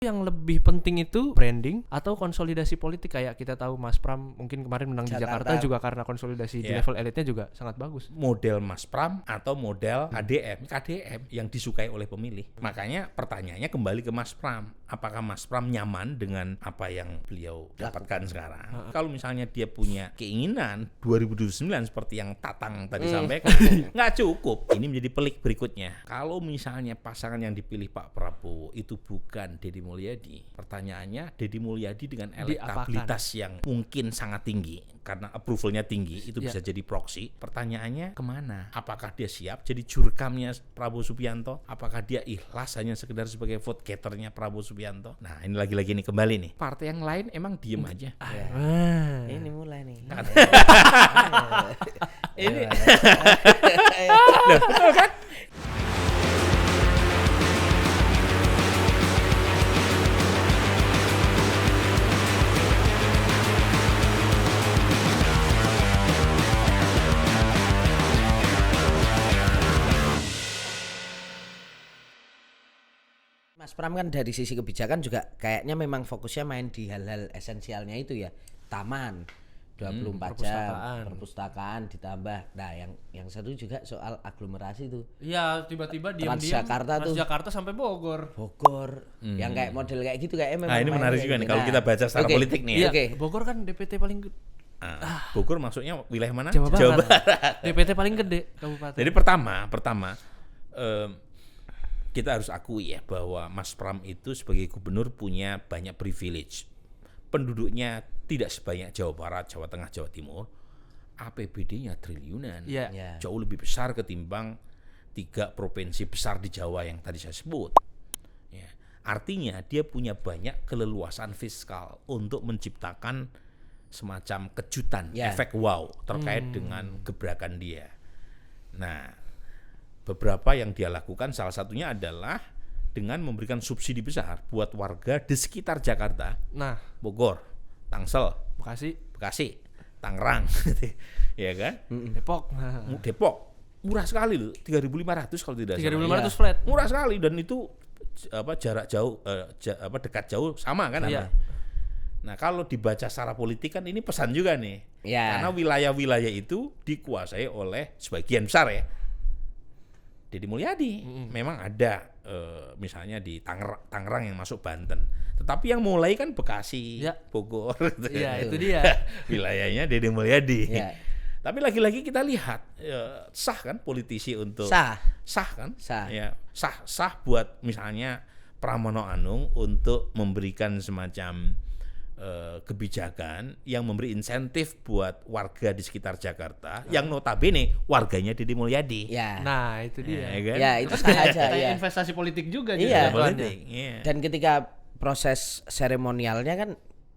yang lebih penting itu branding atau konsolidasi politik. Kayak kita tahu Mas Pram mungkin kemarin menang di Jakarta juga karena konsolidasi di level elitnya juga sangat bagus. Model Mas Pram atau model KDM yang disukai oleh pemilih. Makanya pertanyaannya kembali ke Mas Pram. Apakah Mas Pram nyaman dengan apa yang beliau dapatkan sekarang? Kalau misalnya dia punya keinginan 2029 seperti yang Tatang tadi sampaikan, nggak cukup. Ini menjadi pelik berikutnya. Kalau misalnya pasangan yang dipilih Pak Prabowo itu bukan Deddy Mulyadi, pertanyaannya Deddy Mulyadi dengan elektabilitas yang mungkin sangat tinggi karena approvalnya tinggi itu bisa jadi proxy. Pertanyaannya kemana? Apakah dia siap jadi jurkamnya Prabowo Subianto? Apakah dia ikhlas hanya sekedar sebagai vote gathernya Prabowo Subianto? Nah ini lagi-lagi nih kembali nih. Partai yang lain emang diem aja. Ini mulai nih. Ini betul kan? Mas Pram kan dari sisi kebijakan juga kayaknya memang fokusnya main di hal-hal esensialnya itu ya. Taman 24 jam, perpustakaan ditambah. Nah, yang satu juga soal aglomerasi tuh. Iya, tiba-tiba diam-diam Transjakarta sampai Bogor. Yang kayak model kayak gitu kayaknya memang. Nah, ini menarik juga nih kalau kita baca secara politik nih ya. Bogor kan DPT paling gede. Bogor maksudnya wilayah mana? Jawa Barat. DPT paling gede kabupaten. Jadi pertama kita harus akui ya bahwa Mas Pram itu sebagai gubernur punya banyak privilege. Penduduknya tidak sebanyak Jawa Barat, Jawa Tengah, Jawa Timur. APBD-nya triliunan. Jauh lebih besar ketimbang 3 provinsi besar di Jawa yang tadi saya sebut. Ya. Artinya dia punya banyak keleluasan fiskal untuk menciptakan semacam kejutan, efek wow terkait dengan gebrakan dia. Nah, beberapa yang dia lakukan salah satunya adalah dengan memberikan subsidi besar buat warga di sekitar Jakarta. Nah, Bogor, Tangsel, Bekasi, Tangerang, ya kan? Depok. Murah sekali loh, 3.500 kalau tidak salah. 3.500 flat. Murah sekali dan itu jarak jauh dekat jauh sama kan? Nah, kalau dibaca secara politik kan ini pesan juga nih. Karena wilayah-wilayah itu dikuasai oleh sebagian besar ya Deddy Mulyadi. Memang ada misalnya di Tangerang yang masuk Banten, tetapi yang mulai kan Bekasi, Bogor gitu. Itu dia wilayahnya Deddy Mulyadi. Tapi lagi-lagi kita lihat sah kan politisi untuk sah kan? Ya, sah buat misalnya Pramono Anung untuk memberikan semacam kebijakan yang memberi insentif buat warga di sekitar Jakarta yang notabene warganya Deddy Mulyadi. Nah, itu dia. Kan? Itu sah aja kayak investasi politik juga politik. Dan ketika proses seremonialnya kan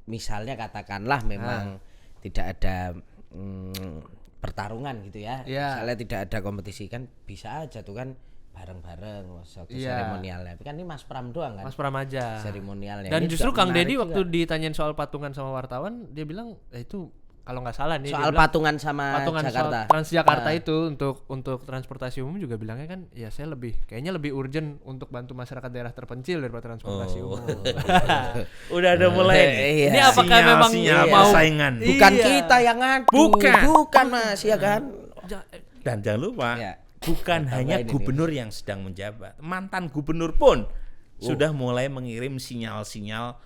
misalnya katakanlah memang tidak ada pertarungan gitu ya. Misalnya tidak ada kompetisi kan bisa aja tuh kan bareng-bareng waktu seremonialnya. Tapi kan ini Mas Pram doang kan. Mas Pram aja. Seremonialnya. Dan justru Kang Deddy waktu ditanyain soal patungan sama wartawan, dia bilang itu kalau nggak salah nih soal patungan sama Jakarta. Transjakarta itu untuk transportasi umum juga bilangnya kan ya saya kayaknya lebih urgent untuk bantu masyarakat daerah terpencil daripada transportasi umum. Udah ada mulai nih. Ini apakah memang mau saingan? Bukan kita yang ngadu. Bukan Mas, ya kan? Dan jangan lupa bukan hanya gubernur yang sedang menjabat, mantan gubernur pun sudah mulai mengirim sinyal-sinyal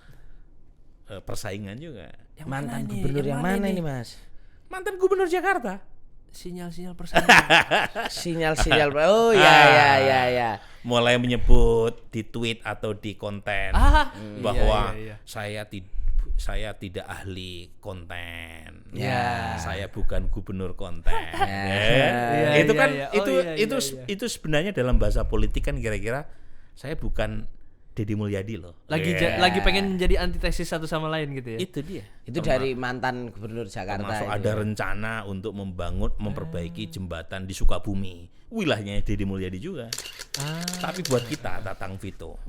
persaingan juga. Mantan gubernur yang mana ini Mas? Mantan gubernur Jakarta. Sinyal-sinyal persaingan. Sinyal-sinyal. Oh ya. Mulai menyebut di tweet atau di konten bahwa saya tidak ahli konten. Saya bukan gubernur konten. Itu sebenarnya dalam bahasa politik kan kira-kira saya bukan Deddy Mulyadi loh. Lagi pengen menjadi antitesis satu sama lain gitu ya. Itu dia. Itu dari mantan gubernur Jakarta. Termasuk ada rencana untuk memperbaiki jembatan di Sukabumi. Wilayahnya Deddy Mulyadi juga. Tapi buat kita Tatang Vito.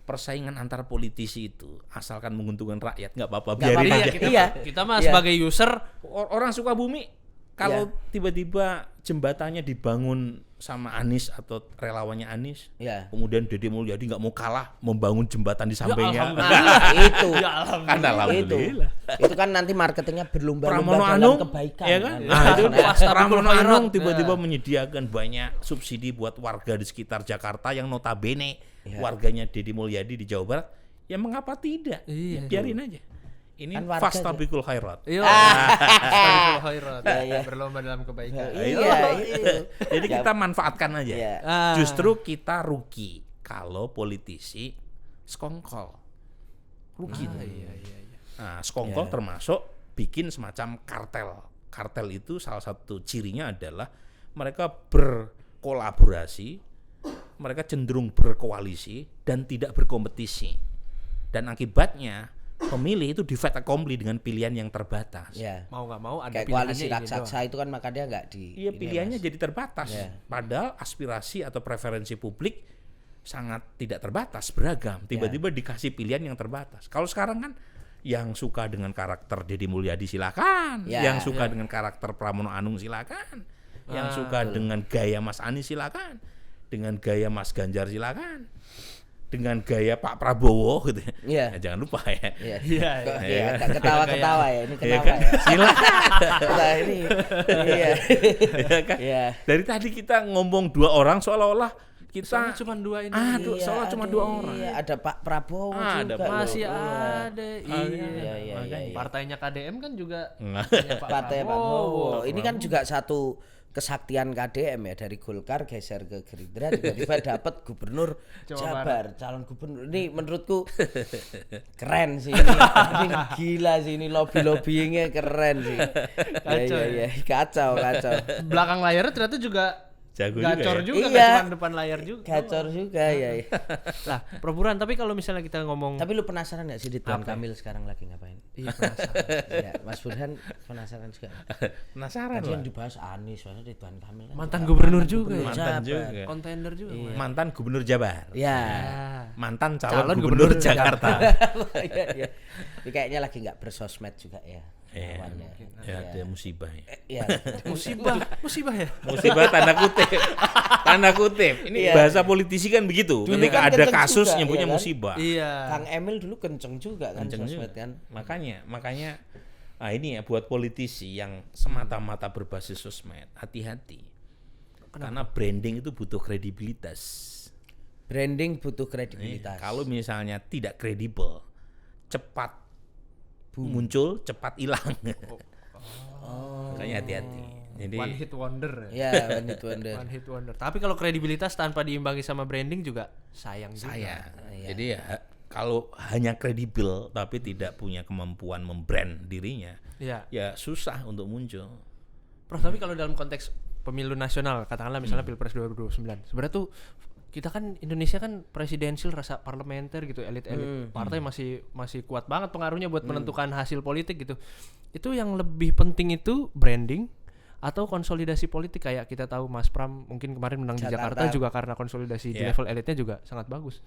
Persaingan antar politisi itu asalkan menguntungkan rakyat nggak apa-apa, biarin aja. Kita mah sebagai user orang Sukabumi Kalau tiba-tiba jembatannya dibangun sama Anies atau relawannya Anies, kemudian Deddy Mulyadi nggak mau kalah membangun jembatan di sampingnya, itu kan alhamdulillah. Itu kan nanti marketingnya berlomba-lomba Pramono dalam Anung, kebaikan. ya kan? Itu Pramono Anung tiba-tiba menyediakan banyak subsidi buat warga di sekitar Jakarta yang notabene warganya Deddy Mulyadi di Jawa Barat. Ya mengapa tidak? Ya, biarin aja. Ini kan fastabikul khairat. Fastabikul khairat. Berlomba dalam kebaikan. Jadi kita manfaatkan aja. Justru kita rugi kalau politisi skongkol. Rugi. Nah, skongkol termasuk bikin semacam kartel. Kartel itu salah satu cirinya adalah mereka berkolaborasi, mereka cenderung berkoalisi dan tidak berkompetisi. Dan akibatnya pemilih itu di fait accompli dengan pilihan yang terbatas. Mau nggak mau ada kayak koalisi raksasa itu kan makanya nggak di. Iya, pilihannya jadi terbatas. Padahal aspirasi atau preferensi publik sangat tidak terbatas, beragam. Tiba-tiba dikasih pilihan yang terbatas. Kalau sekarang kan yang suka dengan karakter Deddy Mulyadi silakan, yang suka dengan karakter Pramono Anung silakan, yang suka dengan gaya Mas Anies silakan, dengan gaya Mas Ganjar silakan, dengan gaya Pak Prabowo gitu ya. Jangan lupa ya. Ketawa-ketawa ya. Ini ketawa ya. Silakan. Dari tadi kita ngomong dua orang seolah-olah kita cuma dua ini. Seolah cuma dua orang. Ada Pak Prabowo juga. Masih ada. Iya. Partainya KDM kan juga Partai Pak Prabowo. Ini kan juga satu kesaktian KDM ya, dari Golkar geser ke Gerindra tiba-tiba dapat gubernur Jabar, calon gubernur. Ini menurutku keren sih ini. Ini gila sih, ini lobbyingnya keren sih. Kacau. Belakang layarnya ternyata juga gacor juga kan, depan layar juga. Gacor juga ya. Lah, Prof Burhan, tapi kalau misalnya kita ngomong, tapi lu penasaran enggak sih Ridwan Kamil sekarang lagi ngapain? Iya, penasaran. Mas Burhan penasaran juga. Penasaran lah. Yang dibahas Anies, soalnya Ridwan Kamil kan mantan gubernur juga ya. Mantan juga. Kontender juga. Mantan gubernur Jabar. Mantan calon gubernur Jakarta. Iya. Ini kayaknya lagi enggak bersosmed juga ya. Ada musibah ya. Musibah ya. Musibah tanda kutip. Ini bahasa politisi kan begitu. Ketika ada kasus nyebutnya musibah. Iya. Kang Emil dulu kenceng juga kan sosmed kan. Makanya ini ya buat politisi yang semata-mata berbasis sosmed, hati-hati. Karena branding itu butuh kredibilitas. Kalau misalnya tidak kredibel, cepat muncul, cepat hilang. Makanya hati-hati. Jadi one hit wonder ya. One hit wonder. Tapi kalau kredibilitas tanpa diimbangi sama branding juga sayang juga. Jadi kalau hanya kredibel tapi tidak punya kemampuan membrand dirinya, ya susah untuk muncul. Prof, tapi kalau dalam konteks pemilu nasional, katakanlah misalnya Pilpres 2029, sebenarnya tuh kita kan Indonesia kan presidensial, rasa parlementer gitu, elit-elit partai masih kuat banget pengaruhnya buat menentukan hasil politik gitu. Itu yang lebih penting itu branding atau konsolidasi politik, kayak kita tahu Mas Pram mungkin kemarin menang di Jakarta juga karena konsolidasi di level elitnya juga sangat bagus.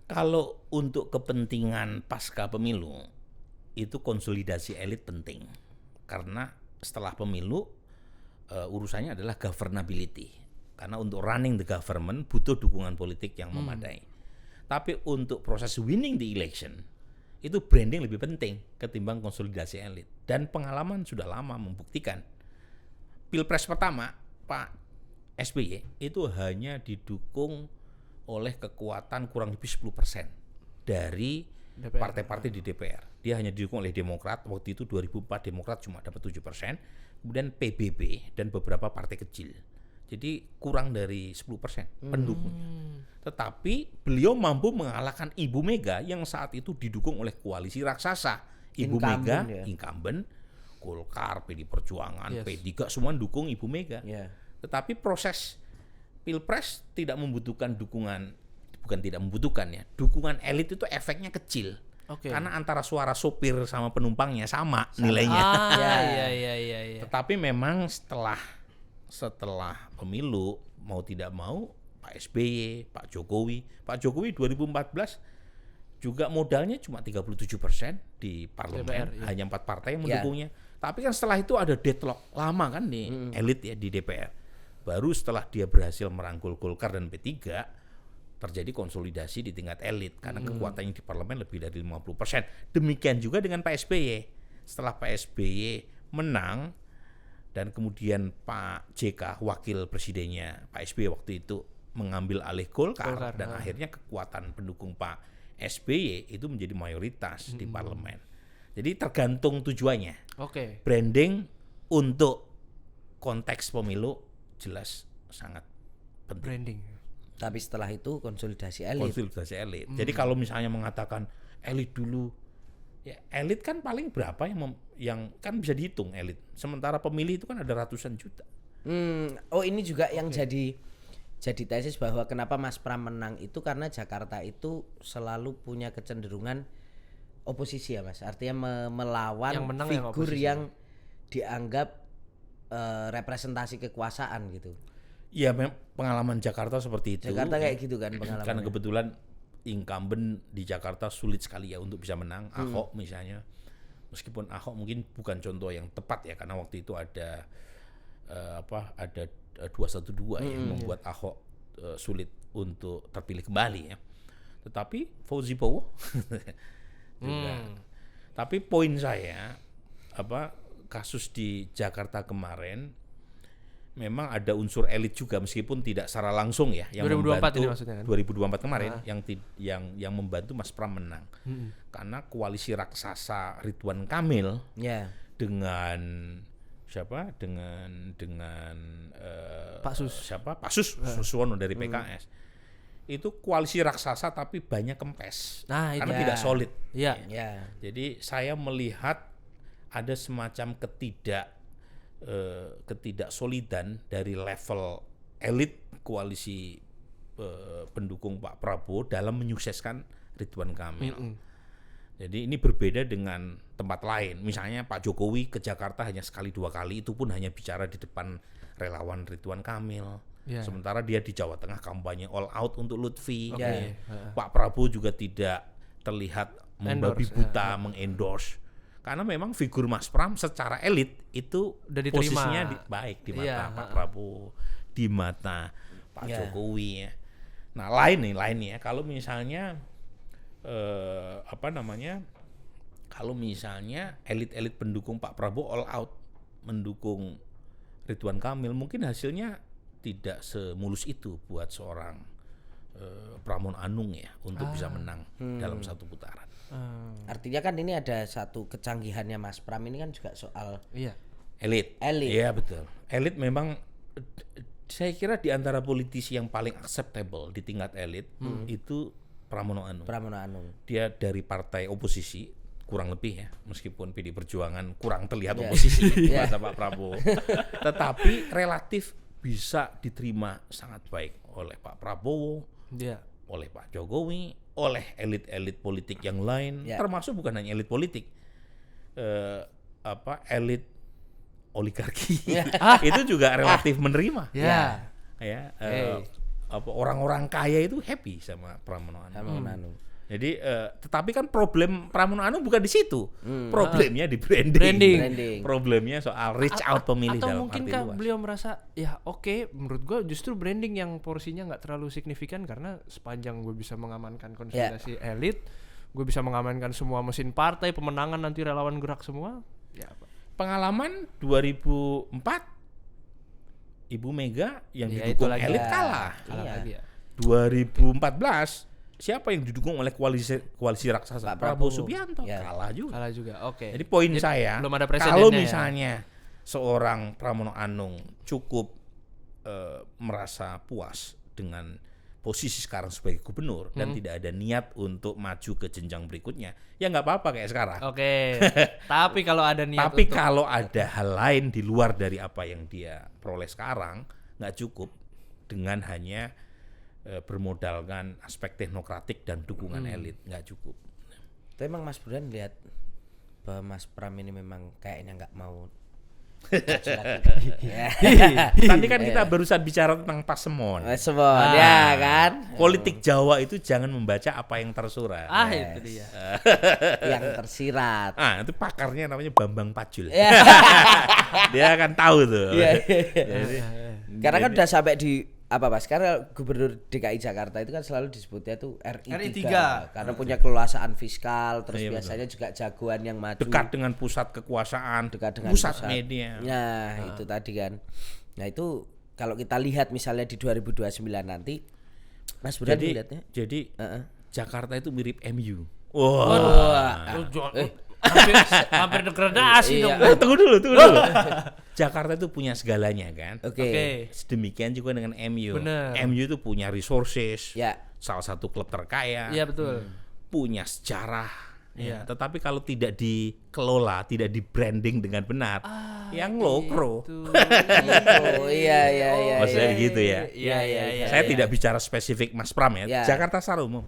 Kalau untuk kepentingan pasca pemilu itu konsolidasi elit penting, karena setelah pemilu urusannya adalah governability. Karena untuk running the government butuh dukungan politik yang memadai. Tapi untuk proses winning the election itu branding lebih penting ketimbang konsolidasi elit. Dan pengalaman sudah lama membuktikan. Pilpres pertama Pak SBY itu hanya didukung oleh kekuatan kurang lebih 10% dari DPR. Partai-partai di DPR. Dia hanya didukung oleh Demokrat. Waktu itu 2004 Demokrat cuma dapat 7%. Kemudian PBB dan beberapa partai kecil. Jadi kurang dari 10% pendukungnya. Tetapi beliau mampu mengalahkan Ibu Mega yang saat itu didukung oleh koalisi raksasa. Ibu Mega, incumbent, Golkar, PD Perjuangan, P3 semua dukung Ibu Mega. Tetapi proses Pilpres tidak membutuhkan dukungan, bukan tidak membutuhkan ya, dukungan elit itu efeknya kecil. Karena antara suara sopir sama penumpangnya sama nilainya. Iya. Tetapi memang setelah pemilu mau tidak mau Pak SBY, Pak Jokowi 2014 juga modalnya cuma 37% di parlemen, hanya 4 partai yang mendukungnya. Tapi kan setelah itu ada deadlock lama kan di elit ya di DPR. Baru setelah dia berhasil merangkul Golkar dan P3, terjadi konsolidasi di tingkat elit karena kekuatannya di parlemen lebih dari 50%. Demikian juga dengan Pak SBY. Setelah Pak SBY menang dan kemudian Pak JK wakil presidennya Pak SBY waktu itu mengambil alih Golkar dan akhirnya kekuatan pendukung Pak SBY itu menjadi mayoritas di parlemen. Jadi tergantung tujuannya. Oke. Branding untuk konteks pemilu jelas sangat penting. Branding. Tapi setelah itu konsolidasi elit. Konsolidasi elit. Jadi kalau misalnya mengatakan elit dulu, ya elit kan paling berapa yang kan bisa dihitung elit. Sementara pemilih itu kan ada ratusan juta. Oh ini juga yang jadi tesis bahwa kenapa Mas Pram menang itu karena Jakarta itu selalu punya kecenderungan oposisi ya Mas. Artinya melawan Yang menang figur yang yang dianggap representasi kekuasaan gitu. Iya, pengalaman Jakarta seperti itu. Jakarta kayak gitu kan pengalamannya. Karena kebetulan incumbent di Jakarta sulit sekali ya untuk bisa menang. Ahok misalnya, meskipun Ahok mungkin bukan contoh yang tepat ya, karena waktu itu ada ada 212 yang membuat Ahok sulit untuk terpilih kembali ya. Tetapi Fauzi Bowo juga. Tapi poin saya kasus di Jakarta kemarin memang ada unsur elit juga meskipun tidak secara langsung ya yang 2024 membantu ini maksudnya kan? 2024 kemarin yang membantu Mas Pram menang. Karena koalisi raksasa Ridwan Kamil dengan siapa? Dengan Pak Sus. siapa? Pak Suswono dari PKS. Itu koalisi raksasa tapi banyak kempes. Nah, karena tidak solid. Iya. Ya. Jadi saya melihat ada semacam ketidaksolidan dari level elit koalisi pendukung Pak Prabowo dalam menyukseskan Ridwan Kamil. Jadi ini berbeda dengan tempat lain. Misalnya Pak Jokowi ke Jakarta hanya sekali 2 kali, itu pun hanya bicara di depan relawan Ridwan Kamil. Sementara dia di Jawa Tengah kampanye all out untuk Lutfi. Pak Prabowo juga tidak terlihat membabi buta mengendorse. Karena memang figur Mas Pram secara elit itu udah diterima. Posisinya baik di mata Pak Prabowo, di mata Pak Jokowi ya. Nah lain nih ya, kalau misalnya kalau misalnya elit-elit pendukung Pak Prabowo all out mendukung Ridwan Kamil, mungkin hasilnya tidak semulus itu buat seorang Pramono Anung ya untuk bisa menang dalam satu putaran. Artinya kan ini ada satu kecanggihannya Mas Pram ini kan juga soal elit. Iya betul. Elit memang saya kira di antara politisi yang paling acceptable di tingkat elit itu Pramono Anung. Dia dari partai oposisi kurang lebih ya, meskipun PD Perjuangan kurang terlihat oposisi di mata Pak Prabowo. Tetapi relatif bisa diterima sangat baik oleh Pak Prabowo, oleh Pak Jokowi, oleh elit-elit politik yang lain, termasuk bukan hanya elit politik, elit oligarki itu juga relatif menerima. Orang-orang kaya itu happy sama Pramono Anung. Jadi, tetapi kan problem Pramono Anung bukan di situ, problemnya di branding. Problemnya soal reach out pemilih atau dalam mungkin arti luas. beliau merasa menurut gue justru branding yang porsinya nggak terlalu signifikan karena sepanjang gue bisa mengamankan konsolidasi elit, gue bisa mengamankan semua mesin partai, pemenangan nanti relawan gerak semua. Pengalaman 2004 Ibu Mega yang didukung elit kalah. Lagi ya. 2014 siapa yang didukung oleh koalisi raksasa? Pak Prabowo Prabowo. Subianto. Kalah juga. Oke. Jadi poin saya, belum ada kalau presidennya misalnya seorang Pramono Anung cukup merasa puas dengan posisi sekarang sebagai gubernur dan tidak ada niat untuk maju ke jenjang berikutnya, ya nggak apa-apa kayak sekarang. Oke. Tapi kalau ada niat Kalau ada hal lain di luar dari apa yang dia peroleh sekarang, nggak cukup dengan hanya bermodalkan aspek teknokratik dan dukungan elit, nggak cukup. Tapi emang Mas Burhan lihat bahwa Mas Pram ini memang kayaknya nggak mau Tadi kan kita barusan bicara tentang pasemon. Semua ya kan. Politik Jawa itu jangan membaca apa yang tersurat. Itu dia. Yang tersirat. Itu pakarnya namanya Bambang Pacul. Ya. Dia akan tahu tuh. Iya. Karena kan udah sampai di apa Mas? Karena Gubernur DKI Jakarta itu kan selalu disebutnya tuh RI3, karena punya keleluasaan fiskal, terus biasanya juga jagoan yang maju, dekat dengan pusat kekuasaan, dekat dengan pusat media. Nah, itu tadi kan. Nah, itu kalau kita lihat misalnya di 2029 nanti Mas Burhan melihatnya. Jadi Jakarta itu mirip MU. Hampir degradasi dong. Tunggu dulu. Jakarta itu punya segalanya kan. Oke. Sedemikian juga dengan MU. Bener. MU itu punya resources. Ya. Salah satu klub terkaya. Iya betul. Punya sejarah. Iya. Tetapi kalau tidak dikelola, tidak di branding dengan benar, yang lokro. Iya. Maksudnya gitu ya. Iya. Saya tidak bicara spesifik Mas Pram ya. Ya. Jakarta secara umum.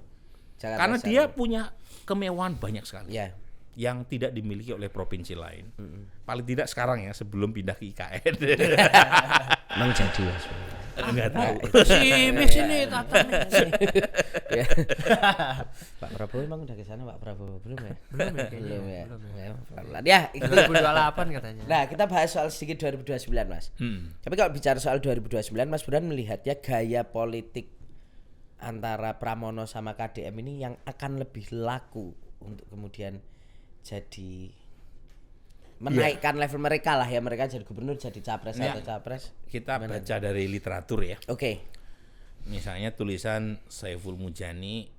Karena dia punya kemewahan banyak sekali. Ya. Yang tidak dimiliki oleh provinsi lain. Paling tidak sekarang ya, sebelum pindah ke IKN. Emang jadi Mas. Enggak tahu. Simis ini tata Ya. Pak Prabowo emang udah ke sana Pak Prabowo belum ya? Belum ya. Pelan-pelan. Ya, itu 2028 katanya. Nah, kita bahas soal sedikit 2029 Mas. Tapi kalau bicara soal 2029 Mas Burhan melihatnya gaya politik antara Pramono sama KDM ini yang akan lebih laku untuk kemudian jadi menaikkan level mereka lah ya, mereka jadi gubernur, jadi capres atau capres. Kita baca dari literatur ya. Oke. Misalnya tulisan Saiful Mujani,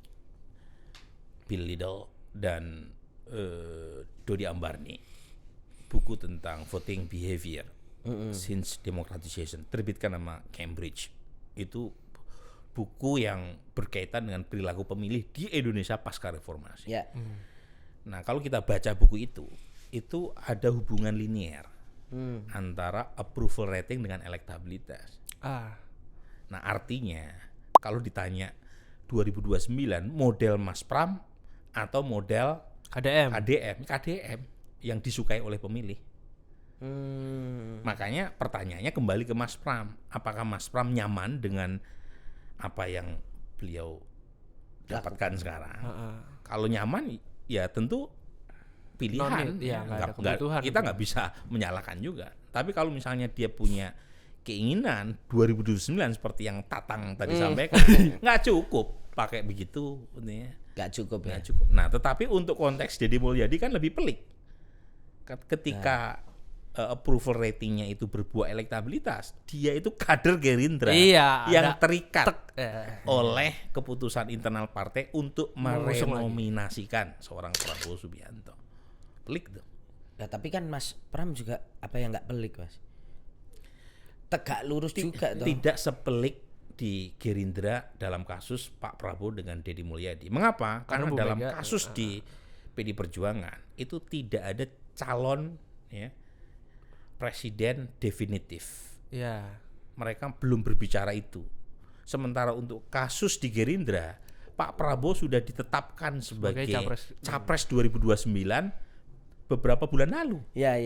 Bill Liddell, dan Dodi Ambarni, buku tentang voting behavior since democratization, terbitkan sama Cambridge. Itu buku yang berkaitan dengan perilaku pemilih di Indonesia pasca reformasi. Ya. Nah, kalau kita baca buku itu ada hubungan linear antara approval rating dengan elektabilitas. Nah, artinya kalau ditanya 2029 model Mas Pram atau model KDM yang disukai oleh pemilih. Makanya pertanyaannya kembali ke Mas Pram. Apakah Mas Pram nyaman dengan apa yang beliau dapatkan sekarang? Kalau nyaman, ya tentu pilihan. Kita nggak bisa menyalahkan juga. Tapi kalau misalnya dia punya keinginan 2029 seperti yang Tatang tadi sampaikan, nggak cukup pakai begitu. Nggak cukup ya. Nah, tetapi untuk konteks Deddy Mulyadi kan lebih pelik. Ketika approval ratingnya itu berbuah elektabilitas, dia itu kader Gerindra yang terikat oleh keputusan internal partai untuk merenominasikan seorang Prabowo Subianto. Pelik tuh. Nah, tapi kan Mas Pram juga apa yang nggak pelik Mas? Tegak lurus juga toh. Tidak sepelik di Gerindra dalam kasus Pak Prabowo dengan Deddy Mulyadi. Mengapa? Karena dalam kasus di PD Perjuangan itu tidak ada calon presiden definitif. Mereka belum berbicara itu. Sementara untuk kasus di Gerindra, Pak Prabowo sudah ditetapkan sebagai capres 2029 beberapa bulan lalu. Ya.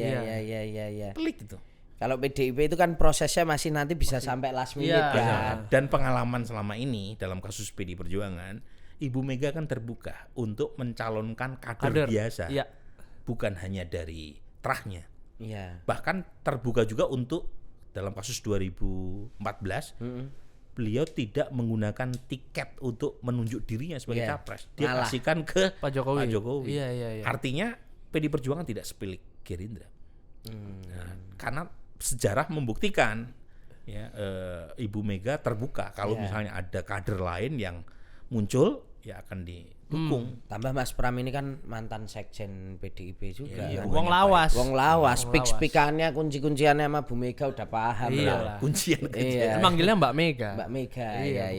Pelik itu. Kalau PDIP itu kan prosesnya masih nanti bisa sampai last minute kan. Dan pengalaman selama ini dalam kasus PD Perjuangan, Ibu Mega kan terbuka untuk mencalonkan kader biasa. Bukan hanya dari terahnya. Bahkan terbuka juga untuk dalam kasus 2014 beliau tidak menggunakan tiket untuk menunjuk dirinya sebagai capres. Dia kasihkan ke Pak Jokowi. Artinya PD Perjuangan tidak sepilik Gerindra. Karena sejarah membuktikan Ibu Mega terbuka kalau misalnya ada kader lain yang muncul ya akan didukung. Tambah Mas Pram ini kan mantan sekjen PDIP juga. Wong lawas. Speak-speakannya kunci-kunciannya sama Bu Mega udah paham lah. Kuncian. Manggilnya Mbak Mega. Iya.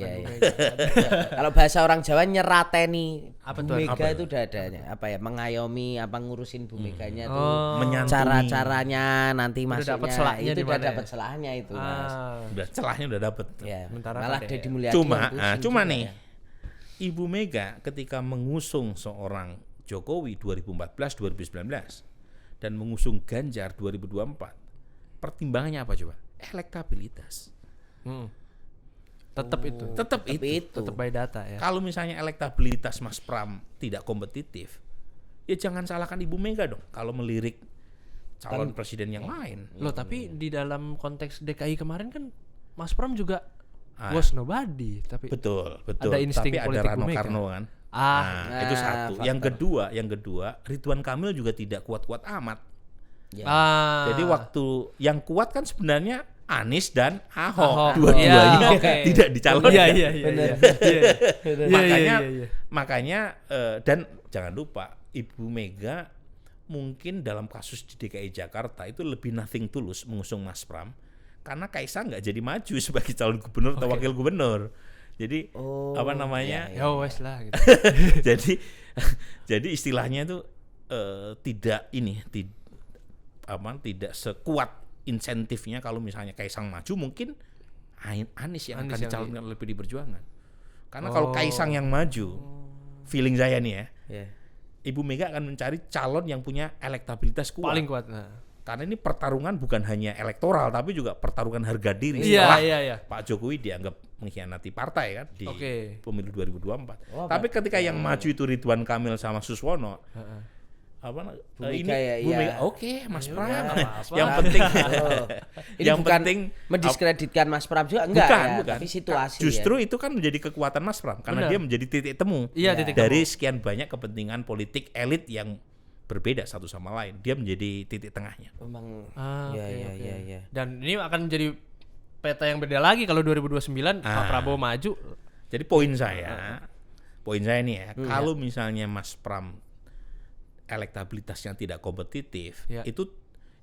Kalau bahasa orang Jawa nyerateni Bu Mega itu udah adanya. Mengayomi, ngurusin Bu Meganya tuh. Cara-caranya nanti masuknya itu udah dapat celahnya itu Mas. Celahnya udah dapat. Malah Deddy Mulyadi cuma nih Ibu Mega ketika mengusung seorang Jokowi 2014-2019 dan mengusung Ganjar 2024 pertimbangannya apa coba? Elektabilitas. Tetap itu. Tetap itu. Tetap by data ya. Kalau misalnya elektabilitas Mas Pram tidak kompetitif, ya jangan salahkan Ibu Mega dong kalau melirik calon presiden yang lain. Loh, tapi di dalam konteks DKI kemarin kan Mas Pram juga was nobody, tapi Betul. ada insting Tapi ada politik Rano Bu Mega. Karno kan. Ah, Itu satu. Yang kedua, Ridwan Kamil juga tidak kuat-kuat amat. Ya. Jadi waktu yang kuat kan sebenarnya Anies dan Ahok, Ahok. dua-duanya Iya, oke. tidak dicalonkan. Iya. Makanya dan jangan lupa Ibu Mega mungkin dalam kasus di DKI Jakarta itu lebih nothing tulus mengusung Mas Pram karena Kaisang nggak jadi maju sebagai calon gubernur atau wakil gubernur. Jadi apa namanya? Ya wes lah gitu. jadi istilahnya itu tidak sekuat insentifnya kalau misalnya Kaisang maju mungkin Anies yang akan dicalonkan oleh PD Perjuangan. Karena kalau Kaisang yang maju, feeling saya nih ya, Ibu Mega akan mencari calon yang punya elektabilitas kuat. Paling kuat. Nah. Karena ini pertarungan bukan hanya elektoral tapi juga pertarungan harga diri. Iya, Setelah iya. Pak Jokowi dianggap mengkhianati partai kan di pemilu 2024. Tapi ketika yang maju itu Ridwan Kamil sama Suswono, Bu Mega, oke, Mas Pram. Yang penting, ini yang bukan penting mendiskreditkan Mas Pram juga enggak bukan. tapi situasi Justru itu kan menjadi kekuatan Mas Pram karena dia menjadi titik temu dari sekian banyak kepentingan politik elit yang berbeda satu sama lain. Dia menjadi titik tengahnya. Memang Iya. Dan ini akan menjadi peta yang beda lagi kalau 2029 Pak Prabowo maju. Jadi poin saya nih ya, kalau misalnya Mas Pram elektabilitasnya tidak kompetitif, itu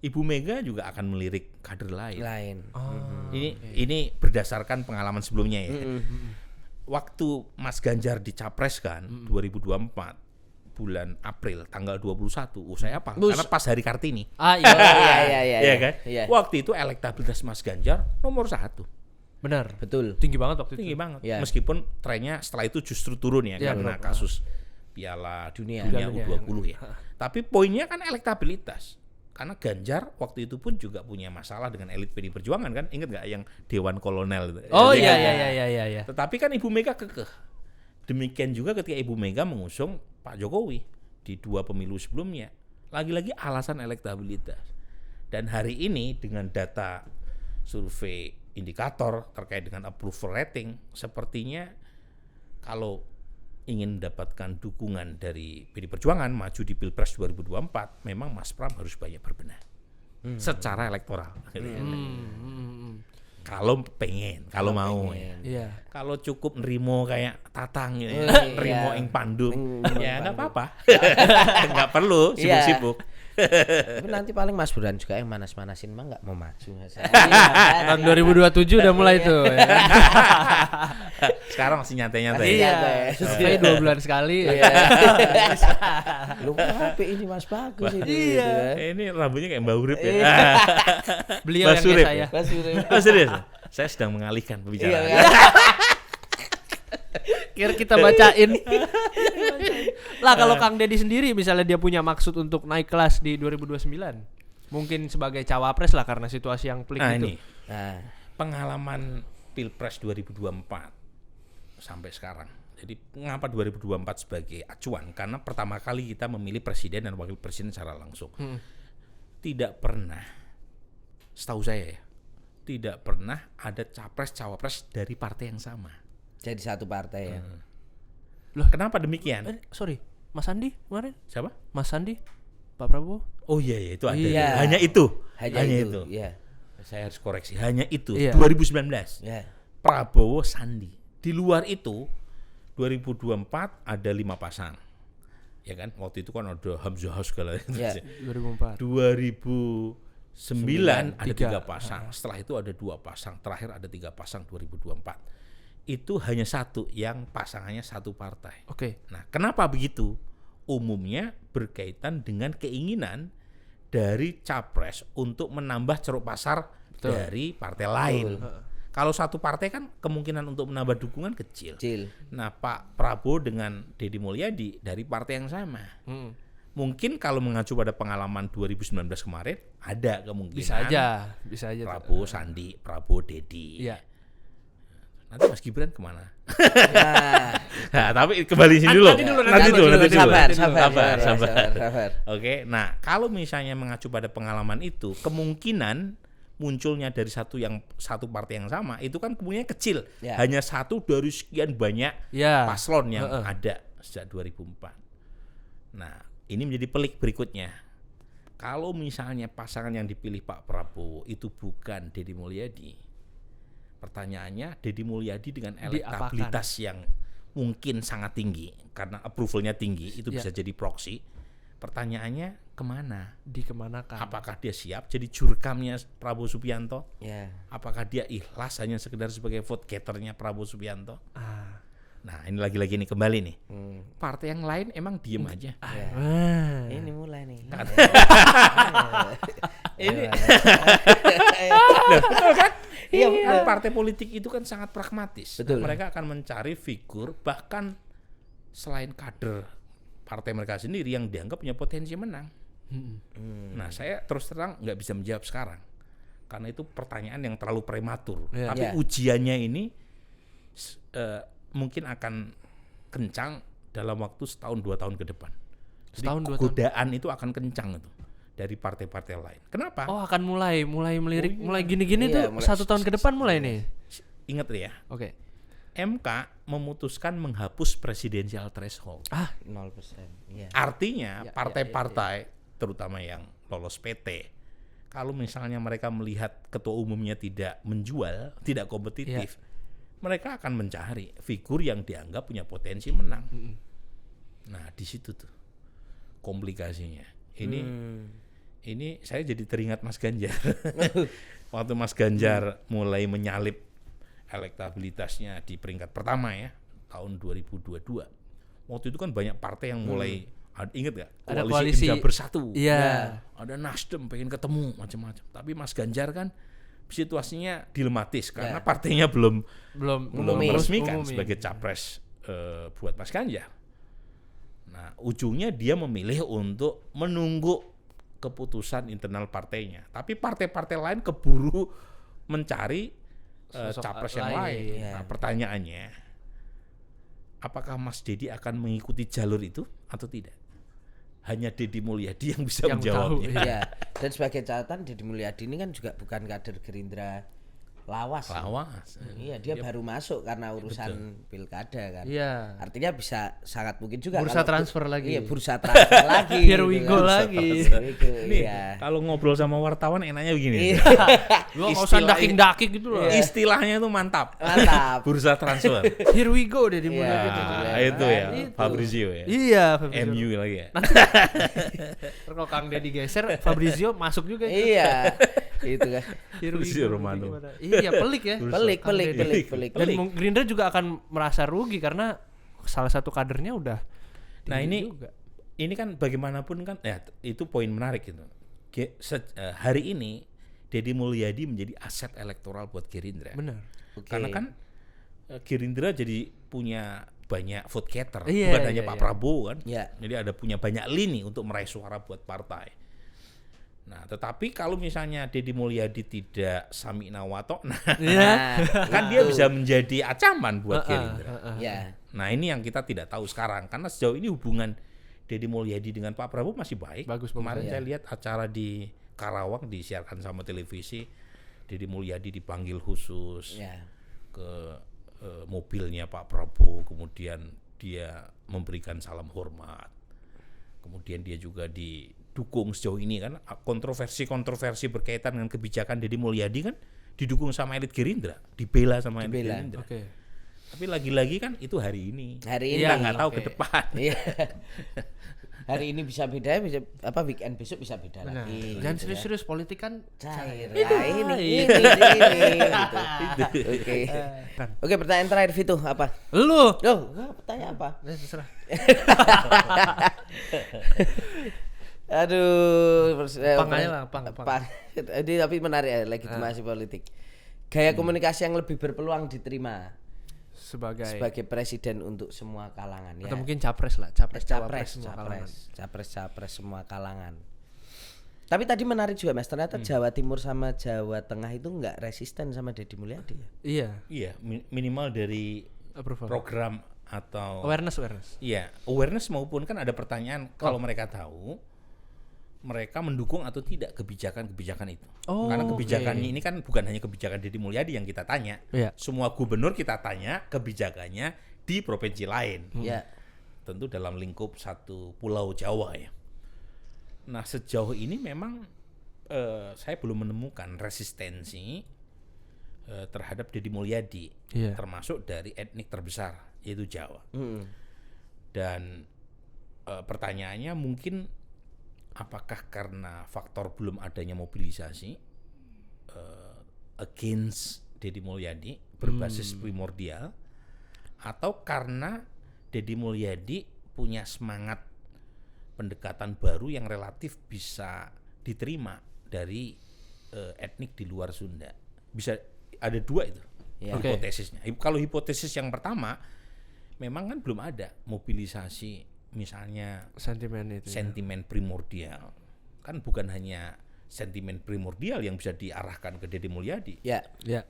Ibu Mega juga akan melirik kader lain. Ini berdasarkan pengalaman sebelumnya ya. Waktu Mas Ganjar dicapreskan 2024 bulan April tanggal 21, saya apa? Karena pas hari Kartini. Iya kan? Iya. Waktu itu elektabilitas Mas Ganjar nomor 1. Benar. Betul. Tinggi banget waktu itu. Tinggi banget. Ya. Meskipun trennya setelah itu justru turun ya karena kasus Piala Dunia U20 ya. Tapi poinnya kan elektabilitas. Karena Ganjar waktu itu pun juga punya masalah dengan elit PD Perjuangan kan. Ingat nggak yang Dewan Kolonel itu? Oh iya. Tetapi kan Ibu Mega kekeh. Demikian juga ketika Ibu Mega mengusung Pak Jokowi di 2 pemilu sebelumnya. Lagi-lagi alasan elektabilitas. Dan hari ini dengan data survei indikator terkait dengan approval rating, sepertinya kalau ingin mendapatkan dukungan dari PD Perjuangan maju di Pilpres 2024, memang Mas Pram harus banyak berbenah secara elektoral. Kalau pengen, kalau mau ya. Iya. Kalau cukup nerimo kayak Tatang gitu, nerimo ing pandu, ya nggak apa-apa, nggak perlu sibuk-sibuk. Tapi nanti paling Mas Burhan juga yang manas-manasin mah nggak mau maju. Tahun 2027 udah mulai tuh. Ya. Sekarang masih nyantai-nyantai. Iya. Survei 2 bulan sekali. Lu apa ini Mas bagus ini. Iya. Ini rambutnya kayak Mbak Urip ya. Beliau yang kayak saya. Oh, serius? Saya sedang mengalihkan pembicaraan. Kira kita bacain. Lah kalau Kang Deddy sendiri misalnya dia punya maksud untuk naik kelas di 2029, mungkin sebagai cawapres lah karena situasi yang pelik itu. Pengalaman Pilpres 2024 sampai sekarang. Jadi mengapa 2024 sebagai acuan? Karena pertama kali kita memilih presiden dan wakil presiden secara langsung. Tidak pernah, setahu saya ya, tidak pernah ada capres cawapres dari partai yang sama. Jadi satu partai ya. Loh, kenapa demikian? Sorry, Mas Andi kemarin? Siapa? Mas Andi, Pak Prabowo? Oh iya itu ada. Iya. Hanya itu. Hanya itu. Iya. Saya harus koreksi. Hanya itu. Iya. 2019. Ya. Prabowo Sandi. Di luar itu 2024 ada 5 pasang. Ya kan? Waktu itu kan ada Hamzah segala. Ya. 2004. 2009 ada 3 3 pasang. Setelah itu ada 2 pasang. Terakhir ada 3 pasang 2024. Itu hanya satu yang pasangannya satu partai. Oke. Nah, kenapa begitu? Umumnya berkaitan dengan keinginan dari capres untuk menambah ceruk pasar dari partai lain. Kalau satu partai kan kemungkinan untuk menambah dukungan kecil. Nah, Pak Prabowo dengan Deddy Mulyadi dari partai yang sama. Mungkin kalau mengacu pada pengalaman 2019 kemarin, ada kemungkinan Bisa aja. Prabowo Sandi, Prabowo Dedi. Iya. Nanti Mas Gibran kemana? Nah, Nah, tapi kembali sini dulu. Nanti dulu. sabar. Oke, nah kalau misalnya mengacu pada pengalaman itu, kemungkinan munculnya dari satu partai yang sama itu kan kemungkinan kecil. Ya. Hanya satu dari sekian banyak Ya. paslon yang ada sejak 2004. Nah, ini menjadi pelik berikutnya. Kalau misalnya pasangan yang dipilih Pak Prabowo itu bukan Deddy Mulyadi, pertanyaannya Deddy Mulyadi dengan elektabilitas yang mungkin sangat tinggi karena approvalnya tinggi itu bisa jadi proxy. Pertanyaannya kemana? Dikemanakan? Apakah dia siap jadi jurkamnya Prabowo Subianto? Ya. Apakah dia ikhlas hanya sekedar sebagai vote gathernya Prabowo Subianto? Ah. Nah, ini lagi-lagi nih kembali nih. Partai yang lain emang diem aja. Ini mulai nih. Ini Iya, kan partai politik itu kan sangat pragmatis. Betul. Mereka akan mencari figur bahkan selain kader partai mereka sendiri yang dianggap punya potensi menang. Nah, saya terus terang nggak bisa menjawab sekarang karena itu pertanyaan yang terlalu prematur. Yeah. Tapi Yeah. ujiannya ini mungkin akan kencang dalam waktu 1-2 tahun ke depan. Jadi Setahun, 2 tahun. godaan itu akan kencang itu dari partai-partai lain. Kenapa? Oh, akan mulai melirik, mulai gini-gini Iya, tuh mulai 1 tahun ke depan mulai nih. Ingat ya, Oke. MK memutuskan menghapus presidensial threshold. 0%. Iya. Artinya partai-partai terutama yang lolos PT, kalau misalnya mereka melihat ketua umumnya tidak menjual, tidak kompetitif, mereka akan mencari figur yang dianggap punya potensi menang. Nah, di situ tuh komplikasinya. Ini saya jadi teringat Mas Ganjar. Waktu Mas Ganjar mulai menyalip elektabilitasnya di peringkat pertama ya, tahun 2022. Waktu itu kan banyak partai yang mulai ingat gak? Ada Koalisi koalisi Indonesia Bersatu. Iya. Ada Nasdem pengen ketemu macam-macam. Tapi Mas Ganjar kan situasinya dilematis karena partainya belum meresmikan sebagai capres buat Mas Ganjar. Nah, ujungnya dia memilih untuk menunggu keputusan internal partainya. Tapi partai-partai lain keburu mencari capres yang lain. Nah, pertanyaannya, apakah Mas Deddy akan mengikuti jalur itu atau tidak? Hanya Deddy Mulyadi yang bisa menjawabnya. Iya. Dan sebagai catatan, Deddy Mulyadi ini kan juga bukan kader Gerindra lawas. Iya, dia baru masuk karena urusan pilkada kan. Iya. Artinya bisa sangat mungkin juga Bursa transfer lagi. Iya, bursa transfer lagi. Here we go lagi. Nih, Iya. kalau ngobrol sama wartawan enaknya begini. Gua enggak usah daking-daking gitu loh. Istilahnya tuh mantap. Mantap. Bursa transfer. Here we go deh dimulai Iya. gitu. Nah, itu ya, Itu. Fabrizio ya. Iya, MU lagi ya. Kalau Kang Deddy geser, Fabrizio masuk juga itu. Iya. Itu kan. Here we Fabrizio go, Romano. gimana? Iya, pelik ya. Pelik. Dan Gerindra juga akan merasa rugi karena salah satu kadernya udah Nah, tinggi ini juga. ini kan bagaimanapun kan ya itu poin menarik gitu. Hari ini Deddy Mulyadi menjadi aset elektoral buat Gerindra. Benar. Karena kan Gerindra jadi punya banyak vote getter, Iya, bukan hanya iya, Pak iya. Prabowo kan. Iya. Jadi ada punya banyak lini untuk meraih suara buat partai. Nah, tetapi kalau misalnya Deddy Mulyadi tidak sami'na wa ta'na, Iya. kan dia bisa menjadi ancaman buat Gerindra. Iya. Nah, ini yang kita tidak tahu sekarang karena sejauh ini hubungan Deddy Mulyadi dengan Pak Prabowo masih baik. Bagus. Kemarin saya lihat acara di Karawang disiarkan sama televisi, Deddy Mulyadi dipanggil khusus Iya. ke mobilnya Pak Prabowo, kemudian dia memberikan salam hormat. Kemudian dia juga didukung sejauh ini kan kontroversi berkaitan dengan kebijakan Deddy Mulyadi kan didukung sama elit Gerindra, dibela sama elit Gerindra. Oke. Tapi lagi-lagi kan itu hari ini. Hari ini Kita nggak tahu oke. ke depan. Iya. Hari ini bisa beda, bisa weekend besok bisa beda Benar. lagi. Jangan gitu serius-serius politik kan kan. Cair. Itu. Nah, ini gitu. Oke. Kan. Oke, pertanyaan terakhir Vito apa? Lu. Loh, pertanyaan apa? Terserah. Aduh, Pang aja lah, pang. Ini tapi menarik ya, legitimasi politik. Gaya komunikasi yang lebih berpeluang diterima. sebagai presiden untuk semua kalangan ya. Atau mungkin capres lah, capres semua kalangan. Tapi tadi menarik juga Mas, ternyata Jawa Timur sama Jawa Tengah itu nggak resisten sama Deddy Mulyadi ya. Iya, minimal dari Approval. program atau Awareness. Iya, awareness maupun kan ada pertanyaan kalau mereka tahu mereka mendukung atau tidak kebijakan-kebijakan itu. Karena kebijakannya ini kan bukan hanya kebijakan Deddy Mulyadi yang kita tanya. Iya. Semua gubernur kita tanya kebijakannya di provinsi lain. Ya. Tentu dalam lingkup satu pulau Jawa ya. Nah, sejauh ini memang saya belum menemukan resistensi terhadap Deddy Mulyadi, termasuk dari etnik terbesar yaitu Jawa. Dan pertanyaannya mungkin apakah karena faktor belum adanya mobilisasi against Deddy Mulyadi berbasis primordial, atau karena Deddy Mulyadi punya semangat pendekatan baru yang relatif bisa diterima dari etnik di luar Sunda. Bisa ada dua itu hipotesisnya. Kalau hipotesis yang pertama, memang kan belum ada mobilisasi misalnya sentimen primordial. Kan bukan hanya sentimen primordial yang bisa diarahkan ke Deddy Mulyadi.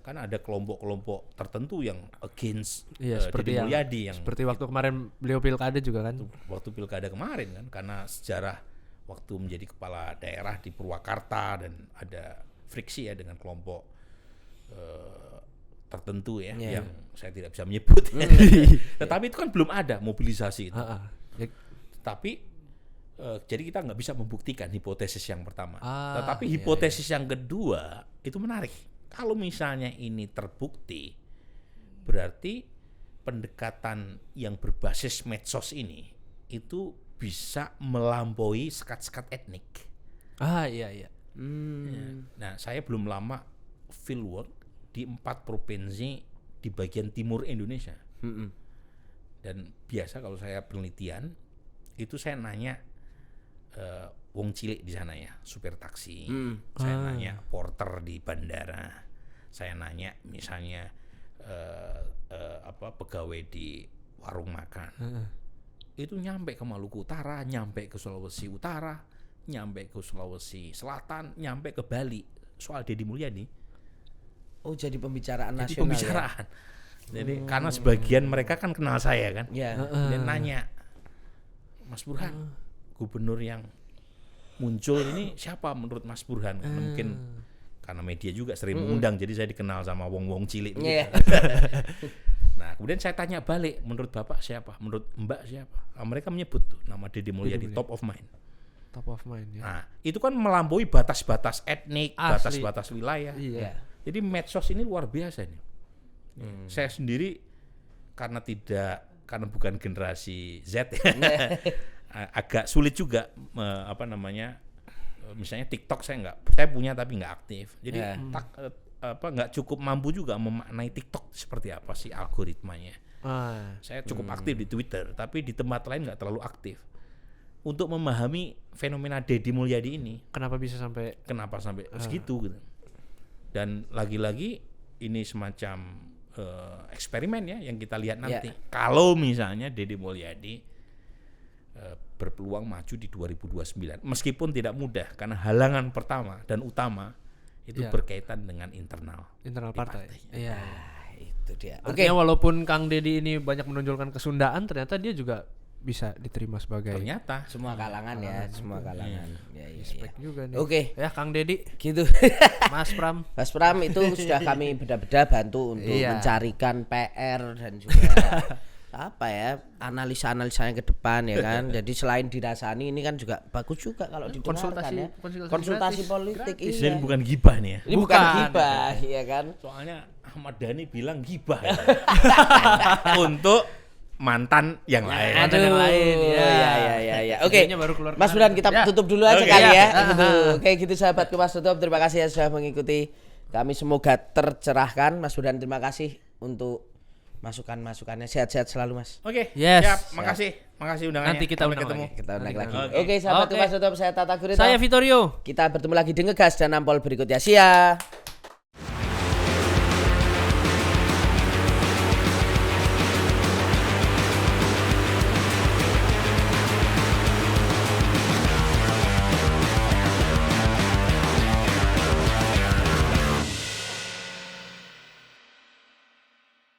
Kan ada kelompok-kelompok tertentu yang against Deddy Mulyadi yang seperti waktu kemarin beliau pilkada juga kan. Waktu pilkada kemarin kan, karena sejarah waktu menjadi kepala daerah di Purwakarta dan ada friksi ya dengan kelompok tertentu ya yang saya tidak bisa menyebut. Tetapi itu kan belum ada mobilisasi itu. Tapi jadi kita nggak bisa membuktikan hipotesis yang pertama. Tetapi hipotesis yang kedua itu menarik. Kalau misalnya ini terbukti, berarti pendekatan yang berbasis medsos ini itu bisa melampaui sekat-sekat etnik. Iya. Nah, saya belum lama fieldwork di 4 provinsi di bagian timur Indonesia. Dan biasa kalau saya penelitian itu saya nanya wong cilik di sana ya, supir taksi. Saya nanya porter di bandara. Saya nanya misalnya pegawai di warung makan. Itu nyampe ke Maluku Utara, nyampe ke Sulawesi Utara, nyampe ke Sulawesi Selatan, nyampe ke Bali soal Deddy Mulyadi. Oh, jadi pembicaraan nasional. Jadi pembicaraan. Jadi karena sebagian mereka kan kenal saya kan. Dan nanya, Mas Burhan, gubernur yang muncul ini siapa menurut Mas Burhan? Karena mungkin karena media juga sering mengundang, jadi saya dikenal sama wong-wong cilik. Nah, kemudian saya tanya balik, menurut Bapak siapa? Menurut Mbak siapa? Nah, mereka menyebut tuh nama Deddy Mulyadi top of mind. Top of mind ya. Nah, itu kan melampaui batas-batas etnik, batas-batas wilayah. Jadi medsos ini luar biasa nih. Saya sendiri karena bukan generasi Z ya, agak sulit juga misalnya TikTok saya punya tapi nggak aktif. Jadi nggak cukup mampu juga memaknai TikTok seperti apa sih algoritmanya. Saya cukup aktif di Twitter, tapi di tempat lain nggak terlalu aktif. Untuk memahami fenomena Deddy Mulyadi ini, kenapa sampai segitu gitu. Dan lagi-lagi ini semacam eksperimen ya yang kita lihat nanti. Kalau misalnya Deddy Mulyadi berpeluang maju di 2029, meskipun tidak mudah karena halangan pertama dan utama itu berkaitan dengan internal partai. Iya. Itu dia. Artinya walaupun Kang Deddy ini banyak menonjolkan kesundaan, ternyata dia juga bisa diterima sebagai ternyata semua kalangan ya, semua kalangan. Respect juga nih. Oke. Ya Kang Deddy Gitu. Mas Pram itu sudah kami beda-beda bantu untuk mencarikan PR dan juga analisa-analisanya ke depan ya kan. Jadi selain dirasani ini kan juga bagus juga kalau didengarkan konsultasi politik ini. Ini bukan gibah nih ya. Ini bukan gibah ya kan. Soalnya Ahmad Dhani bilang gibah ya. Untuk mantan yang lain. Ya. Oke. Mas Burhan, kita tutup dulu aja kali ya. Oke, gitu sahabatku Mas tutup. Terima kasih ya sudah mengikuti kami, semoga tercerahkan. Mas Burhan, terima kasih untuk masukan-masukannya. Sehat-sehat selalu, Mas. Oke. Siap. Makasih undangannya. Nanti kita undang ketemu. Kita undang lagi. Oke, sahabatku Mas tutup, saya Tata Gurita. Saya Vittorio. Kita bertemu lagi di Ngegas dan Nampol berikutnya. Sia.